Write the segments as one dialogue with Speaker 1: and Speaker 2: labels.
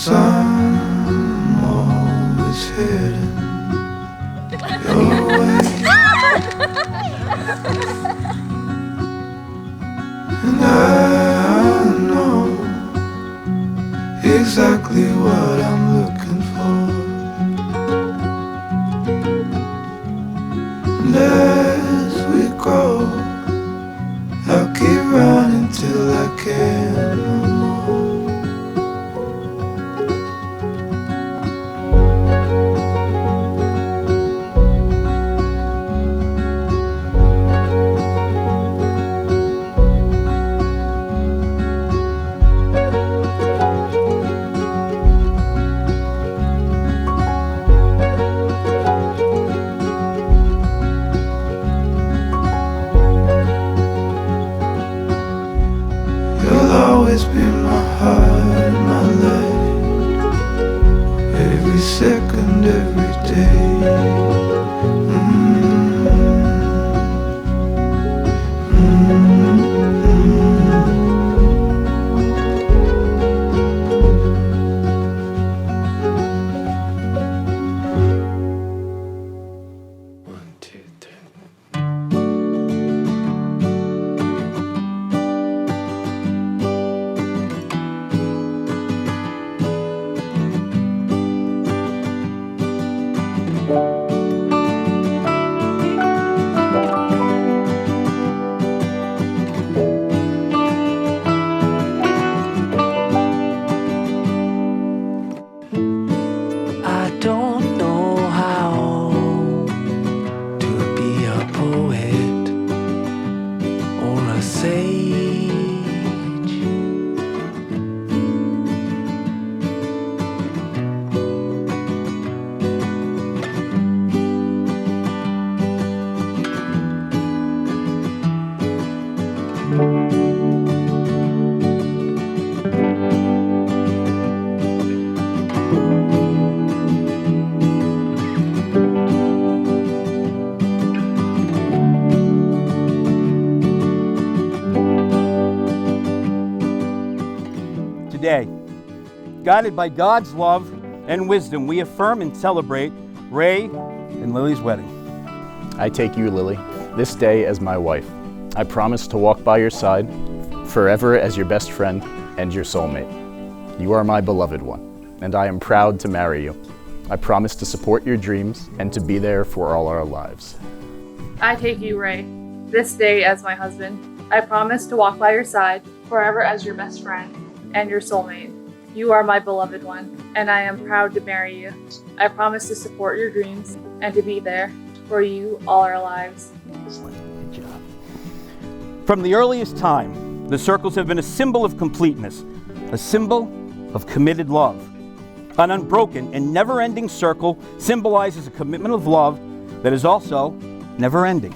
Speaker 1: I'm always heading your way. And I know exactly what I'm looking for. And as we go, I'll keep running till I can't no more. You'll always be my heart, my life, every second, every day. One, two, three. I don't know how to be a poet or a sage.
Speaker 2: Today, guided by God's love and wisdom, we affirm and celebrate Ray and Lily's wedding.
Speaker 3: I take you, Lily, this day as my wife. I promise to walk by your side forever as your best friend and your soulmate. You are my beloved one, and I am proud to marry you. I promise to support your dreams and to be there for all our lives.
Speaker 4: I take you, Ray, this day as my husband. I promise to walk by your side forever as your best friend and your soulmate. You are my beloved one, and I am proud to marry you. I promise to support your dreams and to be there for you all our lives.
Speaker 2: Good job. From the earliest time, the circles have been a symbol of completeness, a symbol of committed love. An unbroken and never-ending circle symbolizes a commitment of love that is also never-ending.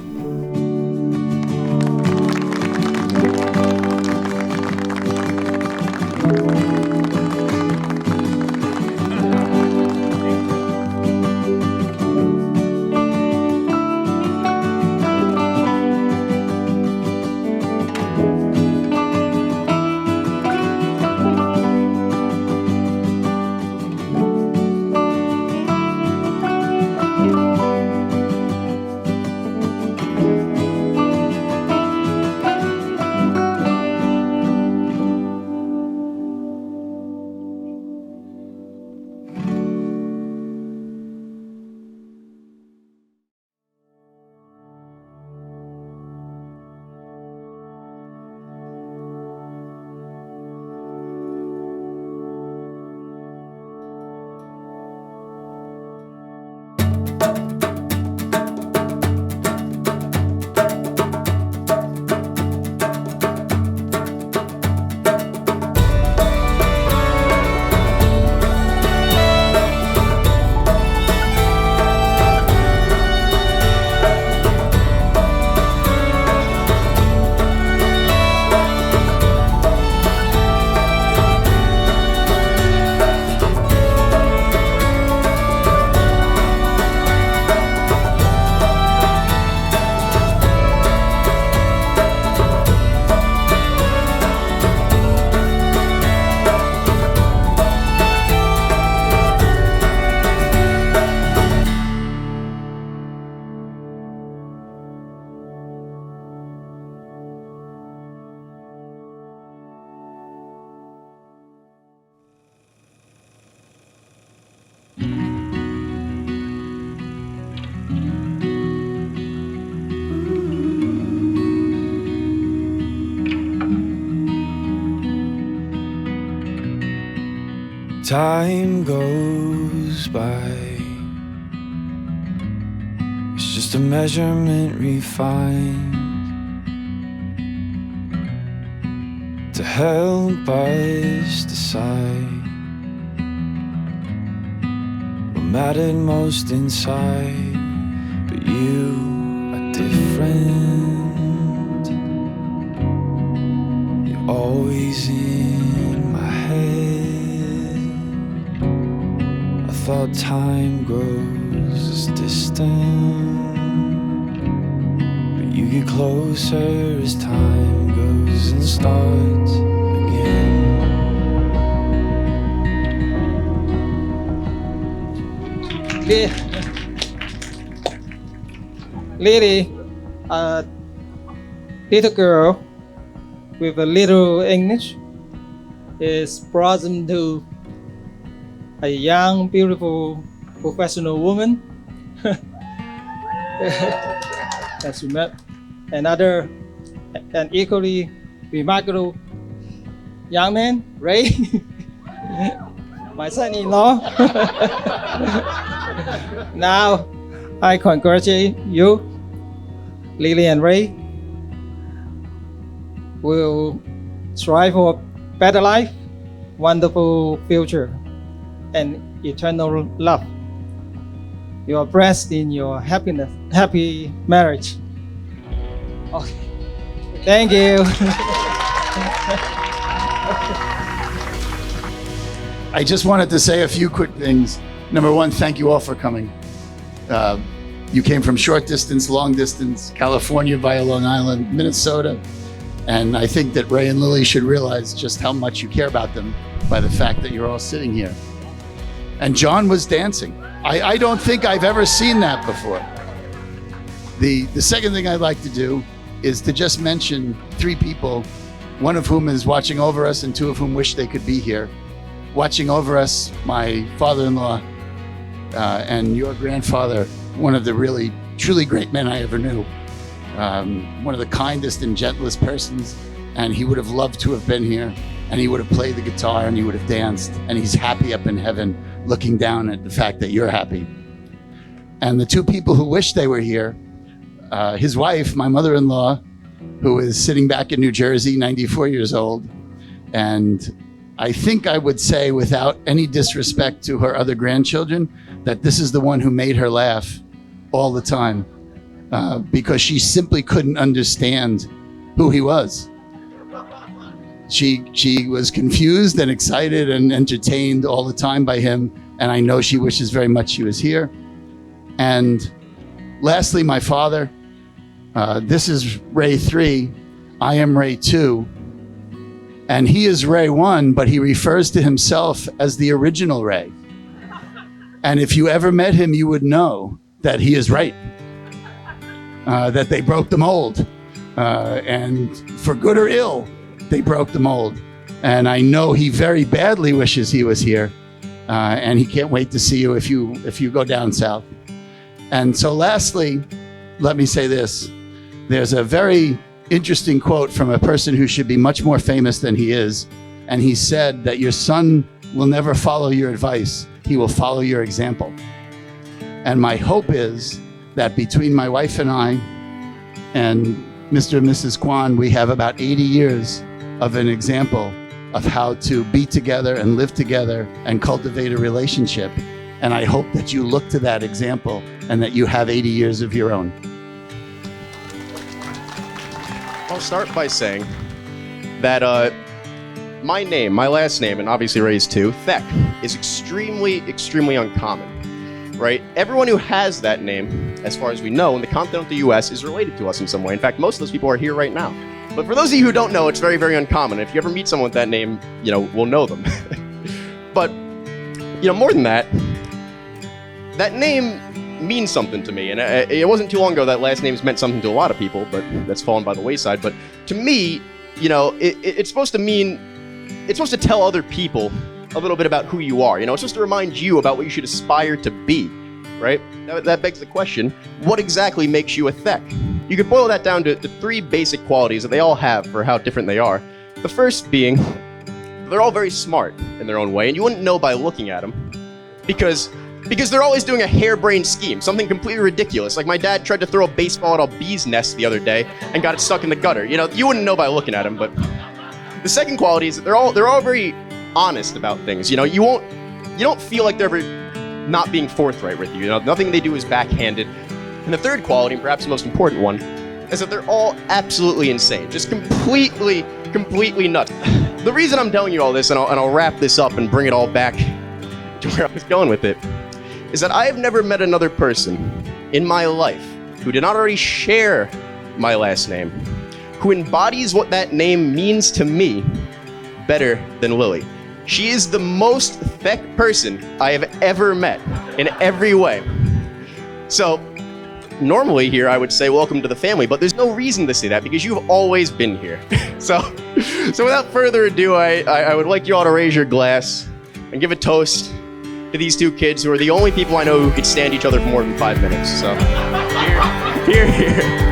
Speaker 1: time goes by, it's just a measurement refined to help us decide what mattered most inside. But you are different, you're always in my head. I thought time grows as distant, but you get closer as time goes and starts again.
Speaker 5: Lily, a little girl with a little English is blossomed to a young, beautiful, professional woman. As you met, another an equally remarkable young man, Ray, my son-in-law. Now, I congratulate you, Lily and Ray. Will strive for a better life, wonderful future, and eternal love. You are blessed in your happy marriage. Okay. Thank you.
Speaker 6: I just wanted to say a few quick things. Number one, thank you all for coming. You came from short distance, long distance, California via Long Island, Minnesota. And I think that Ray and Lily should realize just how much you care about them by the fact that you're all sitting here. And John was dancing. I don't think I've ever seen that before. The second thing I'd like to do is to just mention 3 people, one of whom is watching over us and 2 of whom wish they could be here. Watching over us, my father-in-law and your grandfather, one of the really, truly great men I ever knew. One of the kindest and gentlest persons, and he would have loved to have been here, and he would have played the guitar and he would have danced, and he's happy up in heaven looking down at the fact that you're happy. And the 2 people who wish they were here, his wife, my mother-in-law, who is sitting back in New Jersey, 94 years old, and I think I would say, without any disrespect to her other grandchildren, that this is the one who made her laugh all the time, because she simply couldn't understand who he was. She was confused and excited and entertained all the time by him, and I know she wishes very much she was here. And lastly, my father. This is Ray 3. I am Ray 2. And he is Ray 1, but he refers to himself as the original Ray. And if you ever met him, you would know that he is right, that they broke the mold. And for good or ill, they broke the mold. And I know he very badly wishes he was here. And he can't wait to see you if you go down south. And so lastly, let me say this. There's a very interesting quote from a person who should be much more famous than he is. And he said that your son will never follow your advice. He will follow your example. And my hope is that between my wife and I and Mr. and Mrs. Kwan, we have about 80 years of an example of how to be together and live together and cultivate a relationship. And I hope that you look to that example and that you have 80 years of your own.
Speaker 7: I'll start by saying that my name, my last name, and obviously Ray's too, Thek, is extremely, extremely uncommon, right? Everyone who has that name, as far as we know, in the continental US is related to us in some way. In fact, most of those people are here right now. But for those of you who don't know, it's very, very uncommon. If you ever meet someone with that name, we'll know them. But, more than that, that name means something to me. And it wasn't too long ago that last names meant something to a lot of people, but that's fallen by the wayside. But to me, it's supposed to mean, it's supposed to tell other people a little bit about who you are. It's supposed to remind you about what you should aspire to be, right? That begs the question, what exactly makes you a Thek? You could boil that down to 3 basic qualities that they all have for how different they are. The first being they're all very smart in their own way, and you wouldn't know by looking at them because they're always doing a harebrained scheme, something completely ridiculous. Like my dad tried to throw a baseball at a bee's nest the other day and got it stuck in the gutter. You know, you wouldn't know by looking at them, but the second quality is that they're all very honest about things. You know, you don't feel like they're ever not being forthright with you. You know, nothing they do is backhanded. And the third quality, and perhaps the most important one, is that they're all absolutely insane, just completely nuts. The reason I'm telling you all this, and I'll wrap this up and bring it all back to where I was going with it, is that I have never met another person in my life who did not already share my last name, who embodies what that name means to me better than Lily. She is the most Thek person I have ever met in every way. So, normally here I would say welcome to the family, but there's no reason to say that because you've always been here. So without further ado, I would like you all to raise your glass and give a toast to these two kids who are the only people I know who could stand each other for more than 5 minutes. So, here.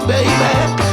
Speaker 1: Baby